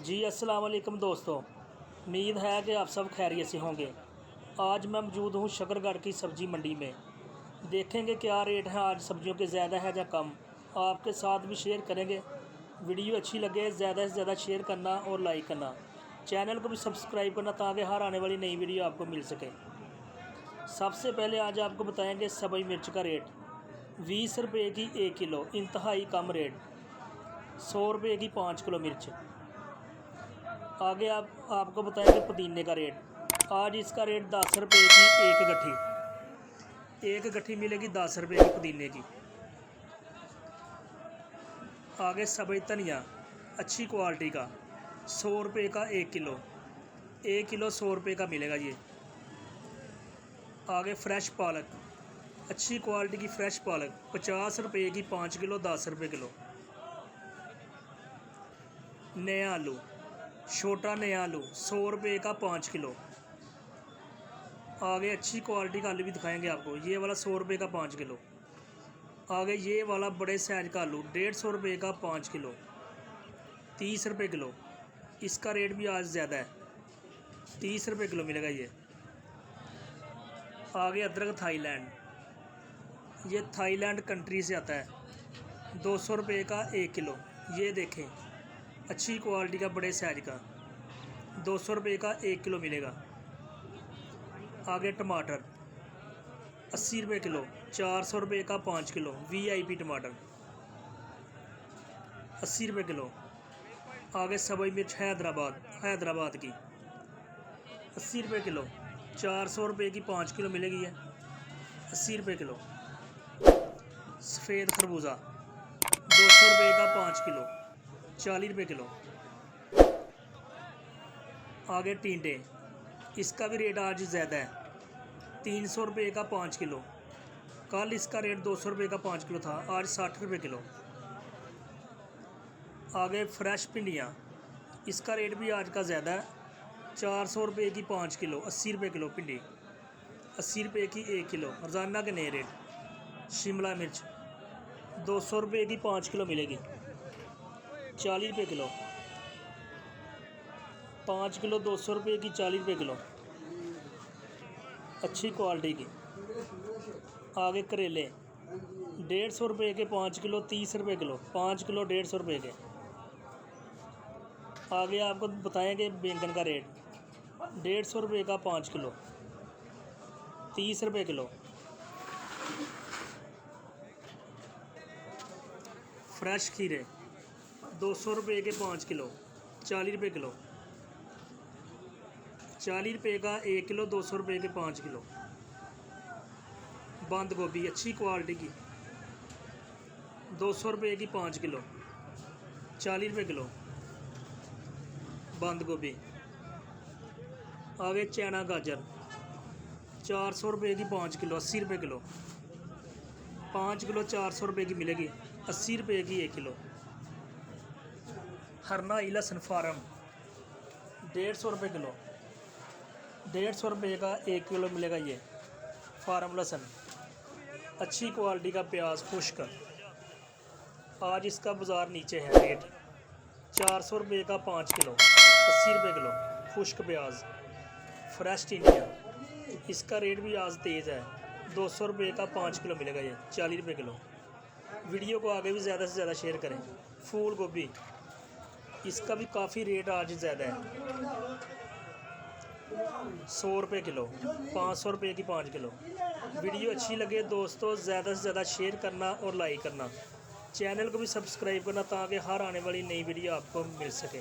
जी अस्सलाम वालेकुम दोस्तों, उम्मीद है कि आप सब खैरियत से होंगे। आज मैं मौजूद हूँ शकरगढ़ की सब्ज़ी मंडी में। देखेंगे क्या रेट है आज सब्ज़ियों के, ज़्यादा है या कम। आपके साथ भी शेयर करेंगे। वीडियो अच्छी लगे ज़्यादा से ज़्यादा शेयर करना और लाइक करना, चैनल को भी सब्सक्राइब करना ताकि हर आने वाली नई वीडियो आपको मिल सके। सबसे पहले आज आपको बताएंगे सब्ज़ मिर्च का रेट। 20 रुपये की 1 किलो, इंतहाई कम रेट। 100 रुपये की 5 किलो मिर्च। आगे आपको बताएंगे पुदीने का रेट। आज इसका रेट 10 रुपये की एक गट्ठी मिलेगी 10 रुपये की पुदीने की। आगे सब्ज़ धनिया अच्छी क्वालिटी का 100 रुपये का 1 किलो, 1 किलो 100 रुपये का मिलेगा ये। आगे फ्रेश पालक, अच्छी क्वालिटी की फ्रेश पालक 50 रुपये की 5 किलो, 10 रुपये किलो। नया आलू, छोटा नया आलू 100 रुपये का 5 किलो। आगे अच्छी क्वालिटी का आलू भी दिखाएंगे आपको। ये वाला 100 रुपये का 5 किलो। आगे ये वाला बड़े साइज का आलू 150 रुपये का 5 किलो, 30 रुपये किलो। इसका रेट भी आज ज़्यादा है, 30 रुपये किलो मिलेगा ये। आगे अदरक थाईलैंड, ये थाईलैंड कंट्री से आता है, 200 रुपये का 1 किलो। ये देखें अच्छी क्वालिटी का बड़े साइज का 200 रुपये का 1 किलो मिलेगा। आगे टमाटर 80 रुपये किलो, 400 रुपये का 5 किलो। VIP टमाटर 80 रुपये किलो। आगे सब्ज़ मिर्च हैदराबाद की 80 रुपये किलो, 400 रुपये की 5 किलो मिलेगी है, 80 रुपये किलो। सफ़ेद खरबूजा 200 रुपये का 5 किलो, 40 रुपये किलो। आगे टींडे, इसका भी रेट आज ज़्यादा है, 300 रुपये का 5 किलो। कल इसका रेट 200 रुपये का 5 किलो था, आज 60 रुपये किलो। आगे फ्रेश भिंडियाँ, इसका रेट भी आज का ज़्यादा है, 400 रुपये की 5 किलो, 80 रुपये किलो भिंडी, 80 रुपये की 1 किलो। रोज़ाना के नए रेट। शिमला मिर्च 200 रुपये की 5 किलो मिलेगी, 40 रुपये किलो। 5 किलो 200 रुपये की, 40 रुपये किलो, अच्छी क्वालिटी की। आगे करेले 150 रुपये के 5 किलो, 30 रुपये किलो। 5 किलो 150 रुपये के। आगे आपको बताएंगे बैंगन का रेट। 150 रुपये का 5 किलो, 30 रुपये किलो। फ्रेश खीरे 200 रुपये के 5 किलो, 40 रुपये किलो। 40 रुपये का 1 किलो, 200 रुपये के 5 किलो। बंद गोभी अच्छी क्वालिटी की 200 रुपये की 5 किलो, 40 रुपये किलो बंद गोभी। आगे चना गाजर 400 रुपये की 5 किलो, 80 रुपये किलो। 5 किलो 400 रुपये की मिलेगी, 80 रुपये की 1 किलो। हरनाई लहसुन फार्म 150 रुपये किलो, 150 रुपये का 1 किलो मिलेगा ये फार्म लहसुन। अच्छी क्वालिटी का प्याज खुश्क, आज इसका बाज़ार नीचे है रेट। 400 रुपये का 5 किलो, 80 रुपये किलो खुश्क प्याज। फ्रेश टिंडिया, इसका रेट भी आज तेज़ है, 200 रुपये का 5 किलो मिलेगा ये, 40 रुपये किलो। वीडियो को आगे भी ज़्यादा से ज़्यादा शेयर करें। फूल गोभी, इसका भी काफ़ी रेट आज ज़्यादा है, 100 रुपये किलो, 500 रुपये की 5 किलो। वीडियो अच्छी लगे दोस्तों ज़्यादा से ज़्यादा शेयर करना और लाइक करना, चैनल को भी सब्सक्राइब करना ताकि हर आने वाली नई वीडियो आपको मिल सके।